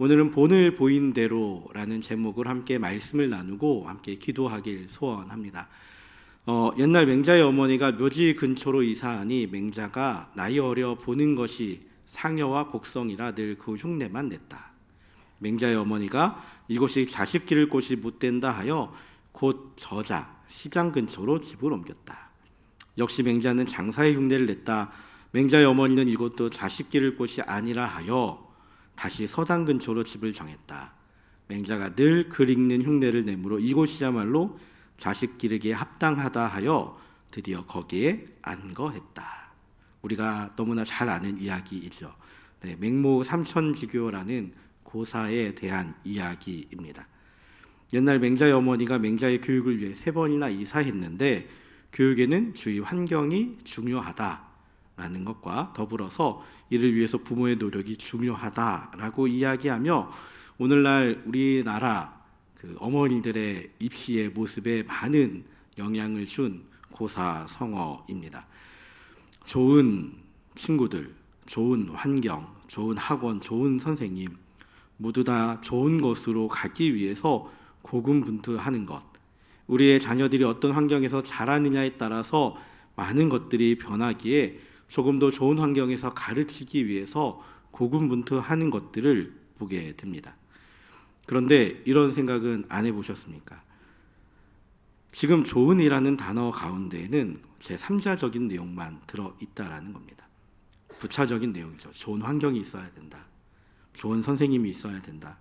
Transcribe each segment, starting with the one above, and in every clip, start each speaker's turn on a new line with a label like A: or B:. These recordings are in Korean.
A: 오늘은 본을 보인 대로라는 제목을 함께 말씀을 나누고 함께 기도하길 소원합니다. 옛날 맹자의 어머니가 묘지 근처로 이사하니 맹자가 나이 어려 보는 것이 상여와 곡성이라 늘 그 흉내만 냈다. 맹자의 어머니가 이곳이 자식 기를 곳이 못 된다 하여 곧 저자 시장 근처로 집을 옮겼다. 역시 맹자는 장사의 흉내를 냈다. 맹자의 어머니는 이곳도 자식 기를 곳이 아니라 하여 다시 서당 근처로 집을 정했다. 맹자가 늘 글 읽는 흉내를 내므로 이곳이야말로 자식 기르기에 합당하다 하여 드디어 거기에 안거했다. 우리가 너무나 잘 아는 이야기이죠. 맹모 삼천지교라는 고사에 대한 이야기입니다. 옛날 맹자의 어머니가 맹자의 교육을 위해 3번이나 이사했는데 교육에는 주위 환경이 중요하다라는 것과 더불어서 이를 위해서 부모의 노력이 중요하다라고 이야기하며 오늘날 우리나라 어머니들의 입시의 모습에 많은 영향을 준 고사성어입니다. 좋은 친구들, 좋은 환경, 좋은 학원, 좋은 선생님 모두 다 좋은 것으로 가기 위해서 고군분투하는 것, 우리의 자녀들이 어떤 환경에서 자라느냐에 따라서 많은 것들이 변하기에 조금 더 좋은 환경에서 가르치기 위해서 고군분투하는 것들을 보게 됩니다. 그런데 이런 생각은 안 해보셨습니까? 지금 좋은이라는 단어 가운데에는 제3자적인 내용만 들어있다라는 겁니다. 부차적인 내용이죠. 좋은 환경이 있어야 된다. 좋은 선생님이 있어야 된다.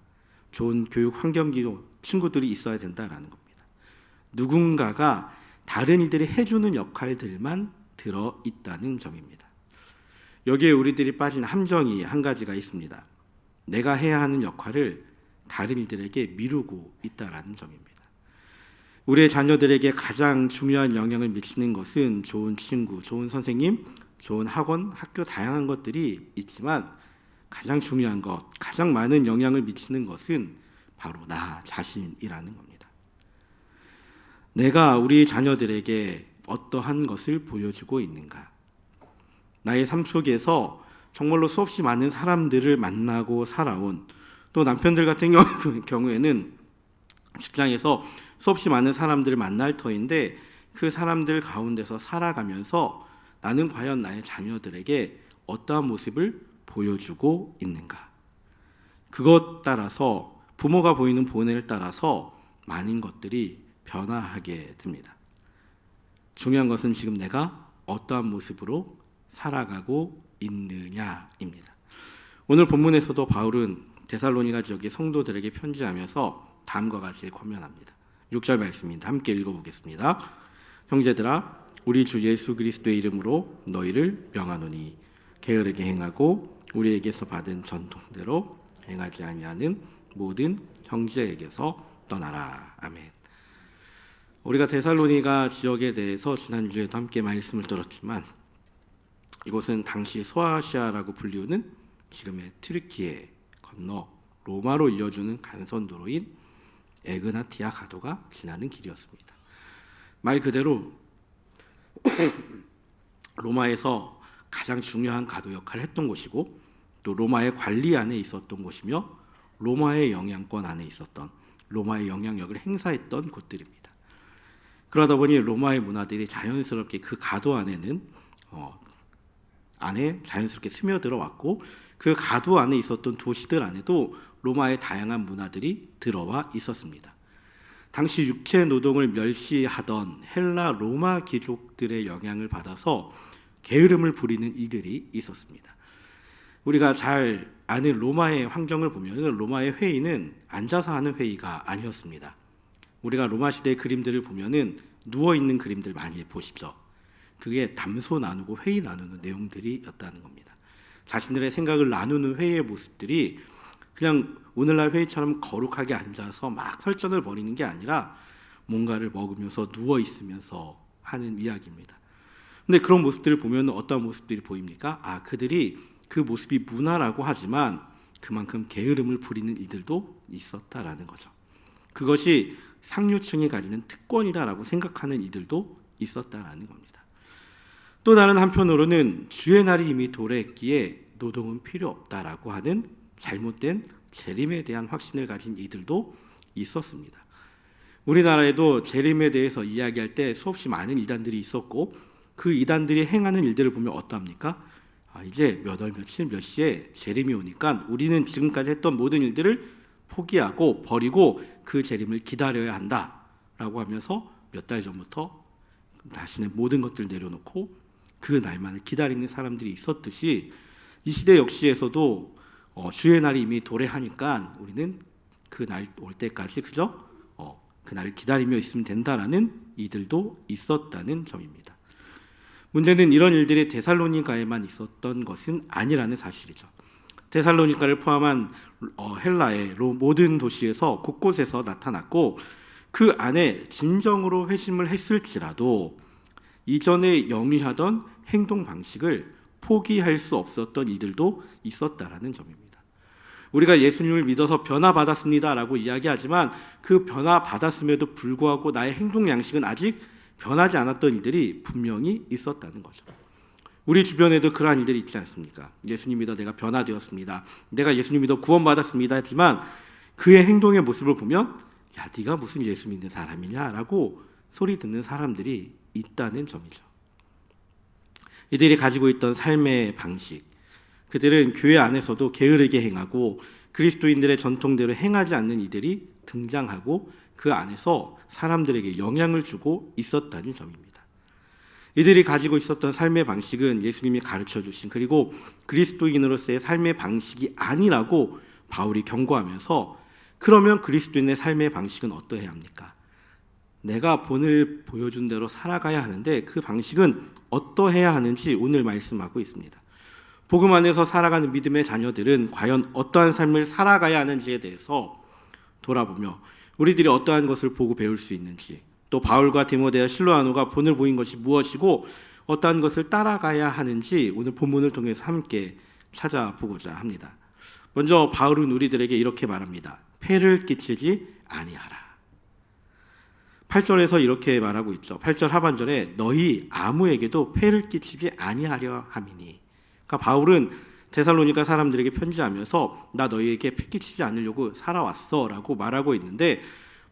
A: 좋은 교육 환경기도 친구들이 있어야 된다라는 겁니다. 누군가가 다른 이들이 해주는 역할들만 들어있다는 점입니다. 여기에 우리들이 빠진 함정이 한 가지가 있습니다. 내가 해야 하는 역할을 다른 이들에게 미루고 있다라는 점입니다. 우리의 자녀들에게 가장 중요한 영향을 미치는 것은 좋은 친구, 좋은 선생님, 좋은 학원, 학교 다양한 것들이 있지만 가장 중요한 것, 가장 많은 영향을 미치는 것은 바로 나 자신이라는 겁니다. 내가 우리 자녀들에게 어떠한 것을 보여주고 있는가? 나의 삶 속에서 정말로 수없이 많은 사람들을 만나고 살아온, 또 남편들 같은 경우에는 직장에서 수없이 많은 사람들을 만날 터인데 그 사람들 가운데서 살아가면서 나는 과연 나의 자녀들에게 어떠한 모습을 보여주고 있는가? 그것 따라서 부모가 보이는 본을 따라서 많은 것들이 변화하게 됩니다. 중요한 것은 지금 내가 어떠한 모습으로 살아가고 있느냐입니다. 오늘 본문에서도 바울은 데살로니가 지역의 성도들에게 편지하면서 다음과 같이 권면합니다. 6절 말씀입니다. 함께 읽어보겠습니다. 형제들아, 우리 주 예수 그리스도의 이름으로 너희를 명하노니 게으르게 행하고 우리에게서 받은 전통대로 행하지 아니하는 모든 형제에게서 떠나라. 아멘. 우리가 데살로니가 지역에 대해서 지난주에도 함께 말씀을 들었지만 이곳은 당시 소아시아라고 불리우는 지금의 튀르키예 건너 로마로 이어주는 간선도로인 에그나티아 가도가 지나는 길이었습니다. 말 그대로 로마에서 가장 중요한 가도 역할을 했던 곳이고 또 로마의 관리 안에 있었던 곳이며 로마의 영향권 안에 있었던, 로마의 영향력을 행사했던 곳들입니다. 그러다 보니 로마의 문화들이 자연스럽게 그 가도 안에는 안에 자연스럽게 스며들어 왔고 그 가도 안에 있었던 도시들 안에도 로마의 다양한 문화들이 들어와 있었습니다. 당시 육체 노동을 멸시하던 헬라 로마 귀족들의 영향을 받아서 게으름을 부리는 이들이 있었습니다. 우리가 잘 아는 로마의 환경을 보면 로마의 회의는 앉아서 하는 회의가 아니었습니다. 우리가 로마 시대의 그림들을 보면은 누워 있는 그림들 많이 보시죠. 그게 담소 나누고 회의 나누는 내용들이었다는 겁니다. 자신들의 생각을 나누는 회의의 모습들이 그냥 오늘날 회의처럼 거룩하게 앉아서 막 설전을 벌이는 게 아니라 뭔가를 먹으면서 누워 있으면서 하는 이야기입니다. 근데 그런 모습들을 보면 어떤 모습들이 보입니까? 그들이 그 모습이 문화라고 하지만 그만큼 게으름을 부리는 이들도 있었다라는 거죠. 그것이 상류층이 가지는 특권이다라고 생각하는 이들도 있었다라는 겁니다. 또 다른 한편으로는 주의 날이 이미 도래했기에 노동은 필요 없다라고 하는 잘못된 재림에 대한 확신을 가진 이들도 있었습니다. 우리나라에도 재림에 대해서 이야기할 때 수없이 많은 이단들이 있었고 그 이단들이 행하는 일들을 보면 어떠합니까? 이제 몇 월 며칠 몇 시에 재림이 오니까 우리는 지금까지 했던 모든 일들을 포기하고 버리고 그 재림을 기다려야 한다라고 하면서 몇 달 전부터 자신의 모든 것들을 내려놓고 그 날만을 기다리는 사람들이 있었듯이 이 시대 역시에서도 주의 날이 이미 도래하니까 우리는 그 날 올 때까지 그저 그 날을 기다리며 있으면 된다라는 이들도 있었다는 점입니다. 문제는 이런 일들이 데살로니가에만 있었던 것은 아니라는 사실이죠. 데살로니가를 포함한 헬라의 모든 도시에서 곳곳에서 나타났고 그 안에 진정으로 회심을 했을지라도 이전에 영위하던 행동 방식을 포기할 수 없었던 이들도 있었다라는 점입니다. 우리가 예수님을 믿어서 변화받았습니다라고 이야기하지만 그 변화받았음에도 불구하고 나의 행동 양식은 아직 변하지 않았던 이들이 분명히 있었다는 거죠. 우리 주변에도 그러한 일들이 있지 않습니까? 예수님 믿어 내가 변화되었습니다. 내가 예수님 믿어 구원받았습니다. 하지만 그의 행동의 모습을 보면 야, 네가 무슨 예수 믿는 사람이냐라고 소리 듣는 사람들이 있다는 점이죠. 이들이 가지고 있던 삶의 방식, 그들은 교회 안에서도 게으르게 행하고 그리스도인들의 전통대로 행하지 않는 이들이 등장하고 그 안에서 사람들에게 영향을 주고 있었다는 점입니다. 이들이 가지고 있었던 삶의 방식은 예수님이 가르쳐 주신 그리고 그리스도인으로서의 삶의 방식이 아니라고 바울이 경고하면서 그러면 그리스도인의 삶의 방식은 어떠해야 합니까? 내가 본을 보여준 대로 살아가야 하는데 그 방식은 어떠해야 하는지 오늘 말씀하고 있습니다. 복음 안에서 살아가는 믿음의 자녀들은 과연 어떠한 삶을 살아가야 하는지에 대해서 돌아보며 우리들이 어떠한 것을 보고 배울 수 있는지 또 바울과 디모데와 실로아노가 본을 보인 것이 무엇이고 어떠한 것을 따라가야 하는지 오늘 본문을 통해서 함께 찾아보고자 합니다. 먼저 바울은 우리들에게 이렇게 말합니다. 폐를 끼치지 아니하라. 8절에서 이렇게 말하고 있죠. 8절 하반절에 너희 아무에게도 폐를 끼치지 아니하려 함이니. 그러니까 바울은 데살로니가 사람들에게 편지하면서 나 너희에게 폐 끼치지 않으려고 살아왔어라고 말하고 있는데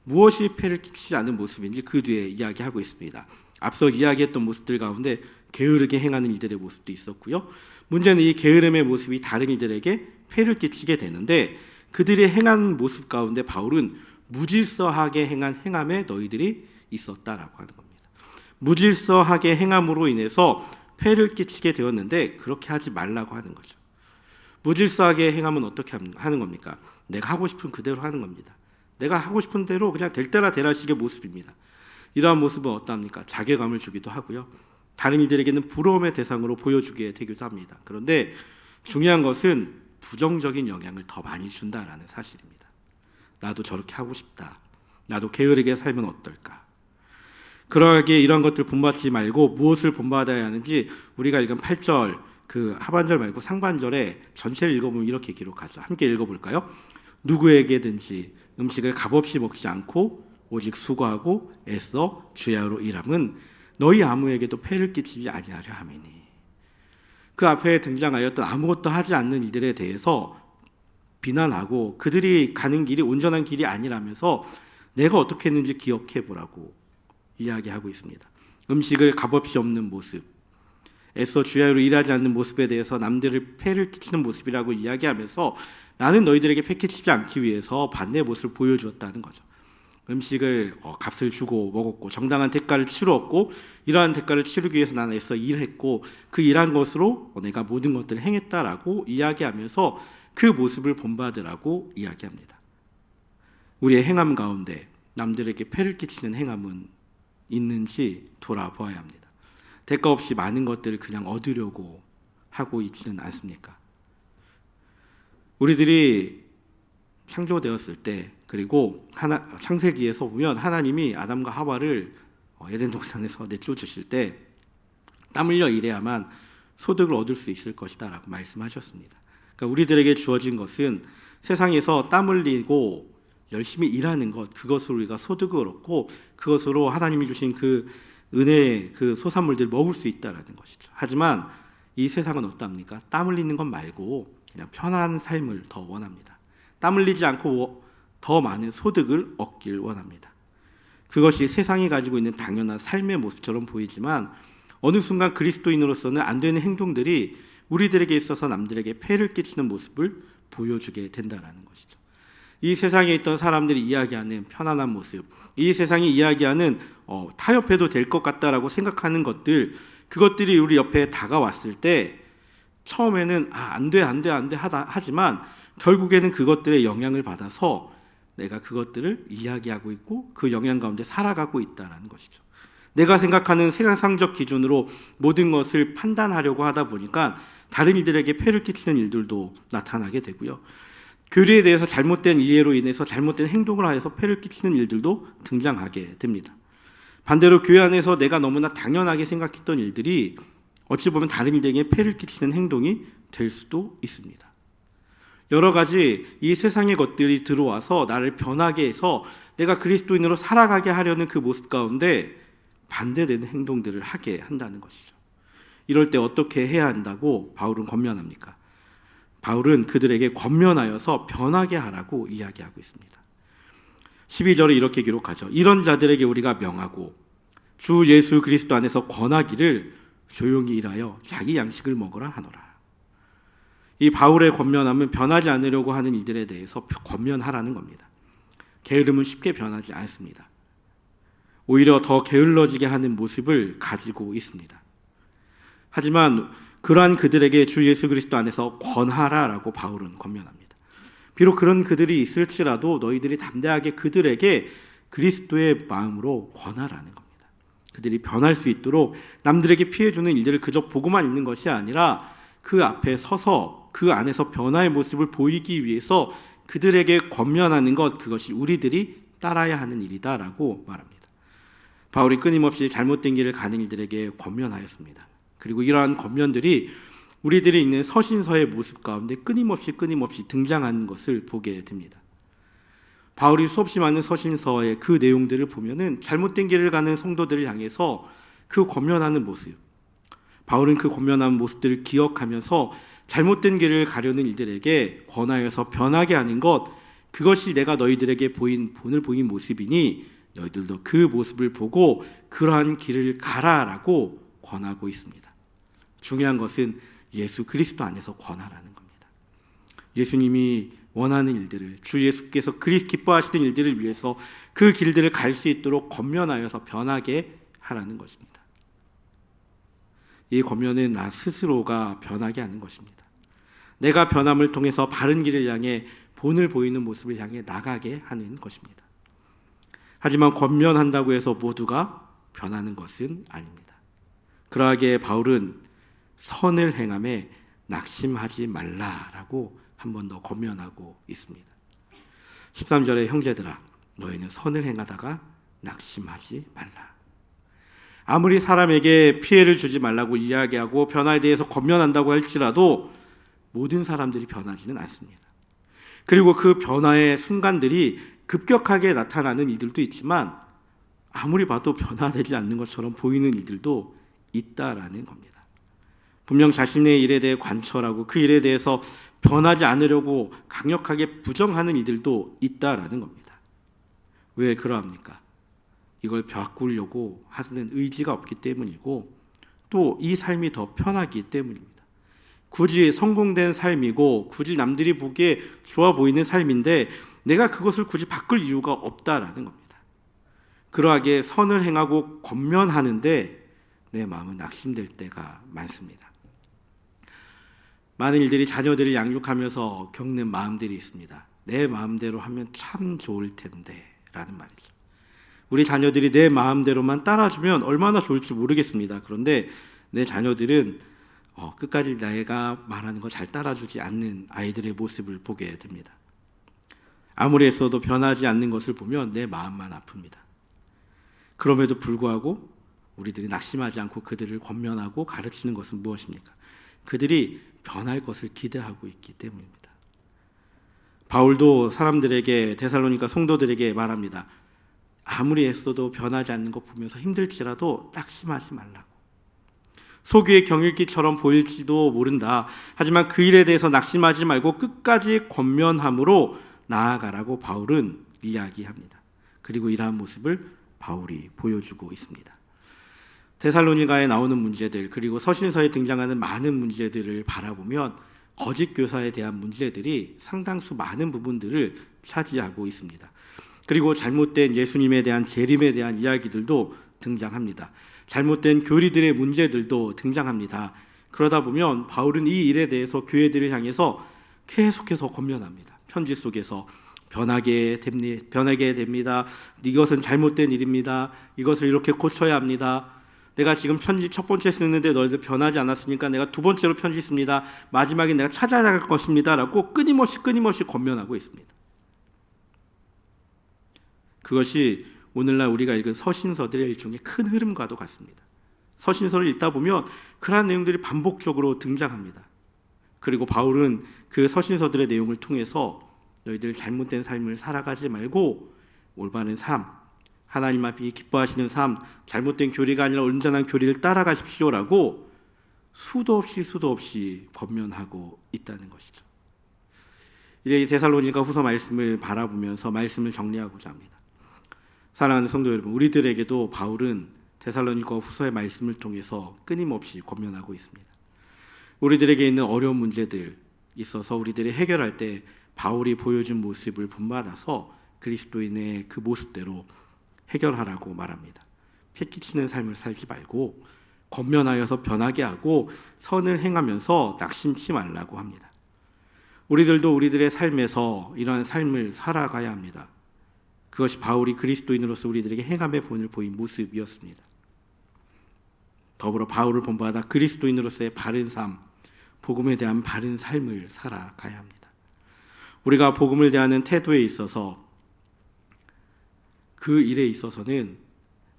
A: 무엇이 폐를 끼치지 않은 모습인지 그 뒤에 이야기하고 있습니다. 앞서 이야기했던 모습들 가운데 게으르게 행하는 이들의 모습도 있었고요. 문제는 이 게으름의 모습이 다른 이들에게 폐를 끼치게 되는데 그들이 행한 모습 가운데 바울은 무질서하게 행한 행함에 너희들이 있었다라고 하는 겁니다. 무질서하게 행함으로 인해서 폐를 끼치게 되었는데 그렇게 하지 말라고 하는 거죠. 무질서하게 행함은 어떻게 하는 겁니까? 내가 하고 싶은 그대로 하는 겁니다. 내가 하고 싶은 대로 그냥 될 때라 되라식의 모습입니다. 이러한 모습은 어떠합니까? 자괴감을 주기도 하고요. 다른 이들에게는 부러움의 대상으로 보여주게 되기도 합니다. 그런데 중요한 것은 부정적인 영향을 더 많이 준다라는 사실입니다. 나도 저렇게 하고 싶다. 나도 게으르게 살면 어떨까? 그러하기에 이런 것들 본받지 말고 무엇을 본받아야 하는지 우리가 읽은 8절 그 하반절 말고 상반절에 전체를 읽어보면 이렇게 기록하죠. 함께 읽어볼까요? 누구에게든지 음식을 값없이 먹지 않고 오직 수고하고 애써 주야로 일함은 너희 아무에게도 폐를 끼치지 아니하려 함이니. 그 앞에 등장하였던 아무것도 하지 않는 이들에 대해서 비난하고 그들이 가는 길이 온전한 길이 아니라면서 내가 어떻게 했는지 기억해 보라고 이야기하고 있습니다. 음식을 값없이 없는 모습, 애써 주야로 일하지 않는 모습에 대해서 남들을 폐를 끼치는 모습이라고 이야기하면서 나는 너희들에게 폐 끼치지 않기 위해서 반대의 모습을 보여주었다는 거죠. 음식을 값을 주고 먹었고 정당한 대가를 치루었고 이러한 대가를 치르기 위해서 나는 애써 일했고 그 일한 것으로 내가 모든 것들을 행했다라고 이야기하면서 그 모습을 본받으라고 이야기합니다. 우리의 행함 가운데 남들에게 폐를 끼치는 행함은 있는지 돌아보아야 합니다. 대가 없이 많은 것들을 그냥 얻으려고 하고 있지는 않습니까? 우리들이 창조되었을 때 그리고 창세기에서 보면 하나님이 아담과 하와를 에덴 동산에서 내쫓으실 때 땀 흘려 일해야만 소득을 얻을 수 있을 것이다 라고 말씀하셨습니다. 그러니까 우리들에게 주어진 것은 세상에서 땀 흘리고 열심히 일하는 것, 그것으로 우리가 소득을 얻고 그것으로 하나님이 주신 그 은혜의 그 소산물들을 먹을 수 있다라는 것이죠. 하지만 이 세상은 어떠합니까? 땀 흘리는 것 말고 그냥 편한 삶을 더 원합니다. 땀 흘리지 않고 더 많은 소득을 얻길 원합니다. 그것이 세상이 가지고 있는 당연한 삶의 모습처럼 보이지만 어느 순간 그리스도인으로서는 안 되는 행동들이 우리들에게 있어서 남들에게 폐를 끼치는 모습을 보여주게 된다는 것이죠. 이 세상에 있던 사람들이 이야기하는 편안한 모습, 이 세상이 이야기하는 타협해도 될 것 같다라고 생각하는 것들, 그것들이 우리 옆에 다가왔을 때 처음에는 안 돼 하지만 결국에는 그것들의 영향을 받아서 내가 그것들을 이야기하고 있고 그 영향 가운데 살아가고 있다는 것이죠. 내가 생각하는 세상적 기준으로 모든 것을 판단하려고 하다 보니까 다른 이들에게 폐를 끼치는 일들도 나타나게 되고요. 교리에 대해서 잘못된 이해로 인해서 잘못된 행동을 하여서 폐를 끼치는 일들도 등장하게 됩니다. 반대로 교회 안에서 내가 너무나 당연하게 생각했던 일들이 어찌 보면 다른 이들에게 폐를 끼치는 행동이 될 수도 있습니다. 여러 가지 이 세상의 것들이 들어와서 나를 변하게 해서 내가 그리스도인으로 살아가게 하려는 그 모습 가운데 반대되는 행동들을 하게 한다는 것이죠. 이럴 때 어떻게 해야 한다고 바울은 권면합니까? 바울은 그들에게 권면하여서 변하게 하라고 이야기하고 있습니다. 12절에 이렇게 기록하죠. 이런 자들에게 우리가 명하고 주 예수 그리스도 안에서 권하기를 조용히 일하여 자기 양식을 먹으라 하노라. 이 바울의 권면함은 변하지 않으려고 하는 이들에 대해서 권면하라는 겁니다. 게으름은 쉽게 변하지 않습니다. 오히려 더 게을러지게 하는 모습을 가지고 있습니다. 하지만 그러한 그들에게 주 예수 그리스도 안에서 권하라라고 바울은 권면합니다. 비록 그런 그들이 있을지라도 너희들이 담대하게 그들에게 그리스도의 마음으로 권하라는 겁니다. 그들이 변할 수 있도록 남들에게 피해주는 일들을 그저 보고만 있는 것이 아니라 그 앞에 서서 그 안에서 변화의 모습을 보이기 위해서 그들에게 권면하는 것, 그것이 우리들이 따라야 하는 일이다라고 말합니다. 바울이 끊임없이 잘못된 길을 가는 이들에게 권면하였습니다. 그리고 이러한 권면들이 우리들이 있는 서신서의 모습 가운데 끊임없이 등장하는 것을 보게 됩니다. 바울이 수없이 많은 서신서의 그 내용들을 보면은 잘못된 길을 가는 성도들을 향해서 그 권면하는 모습, 바울은 그 권면하는 모습들을 기억하면서 잘못된 길을 가려는 이들에게 권하여서 변하게 하는 것, 그것이 내가 너희들에게 본을 보인 모습이니 너희들도 그 모습을 보고 그러한 길을 가라라고 권하고 있습니다. 중요한 것은 예수 그리스도 안에서 권하라는 겁니다. 예수님이 원하는 일들을, 주 예수께서 기뻐하시는 일들을 위해서 그 길들을 갈 수 있도록 권면하여서 변하게 하라는 것입니다. 이 권면은 나 스스로가 변하게 하는 것입니다. 내가 변함을 통해서 바른 길을 향해 본을 보이는 모습을 향해 나가게 하는 것입니다. 하지만 권면한다고 해서 모두가 변하는 것은 아닙니다. 그러하기에 바울은 선을 행함에 낙심하지 말라라고 한 번 더 권면하고 있습니다. 13절에 형제들아 너희는 선을 행하다가 낙심하지 말라. 아무리 사람에게 피해를 주지 말라고 이야기하고 변화에 대해서 권면한다고 할지라도 모든 사람들이 변하지는 않습니다. 그리고 그 변화의 순간들이 급격하게 나타나는 이들도 있지만 아무리 봐도 변화되지 않는 것처럼 보이는 이들도 있다라는 겁니다. 분명 자신의 일에 대해 관철하고 그 일에 대해서 변하지 않으려고 강력하게 부정하는 이들도 있다라는 겁니다. 왜 그러합니까? 이걸 바꾸려고 하는 의지가 없기 때문이고 또 이 삶이 더 편하기 때문입니다. 굳이 성공된 삶이고 굳이 남들이 보기에 좋아 보이는 삶인데 내가 그것을 굳이 바꿀 이유가 없다라는 겁니다. 그러하게 선을 행하고 권면하는데 내 마음은 낙심될 때가 많습니다. 많은 일들이 자녀들을 양육하면서 겪는 마음들이 있습니다. 내 마음대로 하면 참 좋을 텐데 라는 말이죠. 우리 자녀들이 내 마음대로만 따라주면 얼마나 좋을지 모르겠습니다. 그런데 내 자녀들은 끝까지 내가 말하는 거 잘 따라주지 않는 아이들의 모습을 보게 됩니다. 아무리 했어도 변하지 않는 것을 보면 내 마음만 아픕니다. 그럼에도 불구하고 우리들이 낙심하지 않고 그들을 권면하고 가르치는 것은 무엇입니까? 그들이 변할 것을 기대하고 있기 때문입니다. 바울도 사람들에게, 데살로니가 성도들에게 말합니다. 아무리 애써도 변하지 않는 것 보면서 힘들지라도 낙심하지 말라고. 소귀의 경읽기처럼 보일지도 모른다. 하지만 그 일에 대해서 낙심하지 말고 끝까지 권면함으로 나아가라고 바울은 이야기합니다. 그리고 이러한 모습을 바울이 보여주고 있습니다. 데살로니가에 나오는 문제들, 그리고 서신서에 등장하는 많은 문제들을 바라보면 거짓 교사에 대한 문제들이 상당수 많은 부분들을 차지하고 있습니다. 그리고 잘못된 예수님에 대한 재림에 대한 이야기들도 등장합니다. 잘못된 교리들의 문제들도 등장합니다. 그러다 보면 바울은 이 일에 대해서 교회들을 향해서 계속해서 권면합니다. 편지 속에서 변하게 됩니다. 이것은 잘못된 일입니다. 이것을 이렇게 고쳐야 합니다. 내가 지금 편지 첫 번째 쓰는데 너희들 변하지 않았으니까 내가 두 번째로 편지 씁니다. 마지막에 내가 찾아갈 것입니다. 라고 끊임없이 권면하고 있습니다. 그것이 오늘날 우리가 읽은 서신서들의 일종의 큰 흐름과도 같습니다. 서신서를 읽다 보면 그러한 내용들이 반복적으로 등장합니다. 그리고 바울은 그 서신서들의 내용을 통해서 너희들 잘못된 삶을 살아가지 말고 올바른 삶, 하나님 앞이 기뻐하시는 삶, 잘못된 교리가 아니라 온전한 교리를 따라가십시오라고 수도 없이 권면하고 있다는 것이죠. 이제 데살로니가 후서 말씀을 바라보면서 말씀을 정리하고자 합니다. 사랑하는 성도 여러분, 우리들에게도 바울은 데살로니가 후서의 말씀을 통해서 끊임없이 권면하고 있습니다. 우리들에게 있는 어려운 문제들 있어서 우리들이 해결할 때 바울이 보여준 모습을 본받아서 그리스도인의 그 모습대로 해결하라고 말합니다. 패기치는 삶을 살지 말고 권면하여서 변하게 하고 선을 행하면서 낙심치 말라고 합니다. 우리들도 우리들의 삶에서 이러한 삶을 살아가야 합니다. 그것이 바울이 그리스도인으로서 우리들에게 행함의 본을 보인 모습이었습니다. 더불어 바울을 본받아 그리스도인으로서의 바른 삶, 복음에 대한 바른 삶을 살아가야 합니다. 우리가 복음을 대하는 태도에 있어서 그 일에 있어서는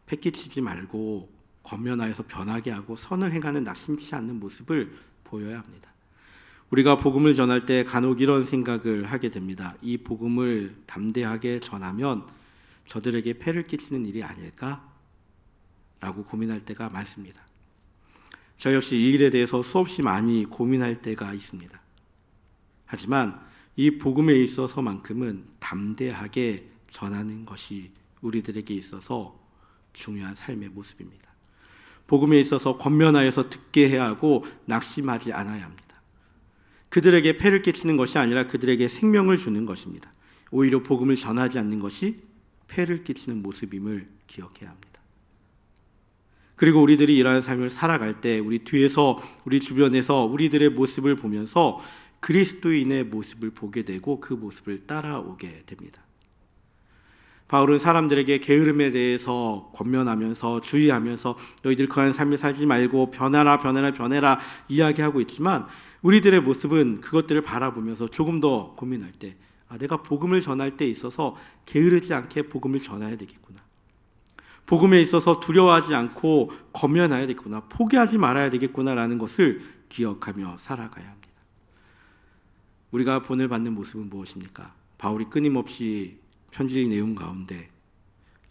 A: 패기치지 말고 권면하여서 변하게 하고 선을 행하는 낙심치 않는 모습을 보여야 합니다. 우리가 복음을 전할 때 간혹 이런 생각을 하게 됩니다. 이 복음을 담대하게 전하면 저들에게 폐를 끼치는 일이 아닐까? 라고 고민할 때가 많습니다. 저 역시 이 일에 대해서 수없이 많이 고민할 때가 있습니다. 하지만 이 복음에 있어서만큼은 담대하게 전하는 것이 우리들에게 있어서 중요한 삶의 모습입니다. 복음에 있어서 권면하여서 듣게 해야 하고 낙심하지 않아야 합니다. 그들에게 폐를 끼치는 것이 아니라 그들에게 생명을 주는 것입니다. 오히려 복음을 전하지 않는 것이 폐를 끼치는 모습임을 기억해야 합니다. 그리고 우리들이 이러한 삶을 살아갈 때 우리 뒤에서 우리 주변에서 우리들의 모습을 보면서 그리스도인의 모습을 보게 되고 그 모습을 따라오게 됩니다. 바울은 사람들에게 게으름에 대해서 권면하면서 주의하면서 너희들 그러한 삶을 살지 말고 변해라 이야기하고 있지만 우리들의 모습은 그것들을 바라보면서 조금 더 고민할 때 내가 복음을 전할 때 있어서 게으르지 않게 복음을 전해야 되겠구나. 복음에 있어서 두려워하지 않고 권면해야 되겠구나. 포기하지 말아야 되겠구나라는 것을 기억하며 살아가야 합니다. 우리가 본을 받는 모습은 무엇입니까? 바울이 끊임없이 편지 내용 가운데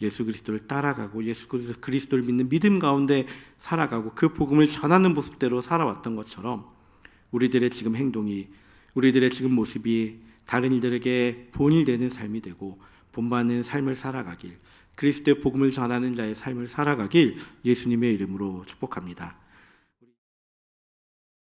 A: 예수 그리스도를 따라가고 예수 그리스도를 믿는 믿음 가운데 살아가고 그 복음을 전하는 모습대로 살아왔던 것처럼 우리들의 지금 행동이 우리들의 지금 모습이 다른 이들에게 본이 되는 삶이 되고 본받는 삶을 살아가길 그리스도의 복음을 전하는 자의 삶을 살아가길 예수님의 이름으로 축복합니다.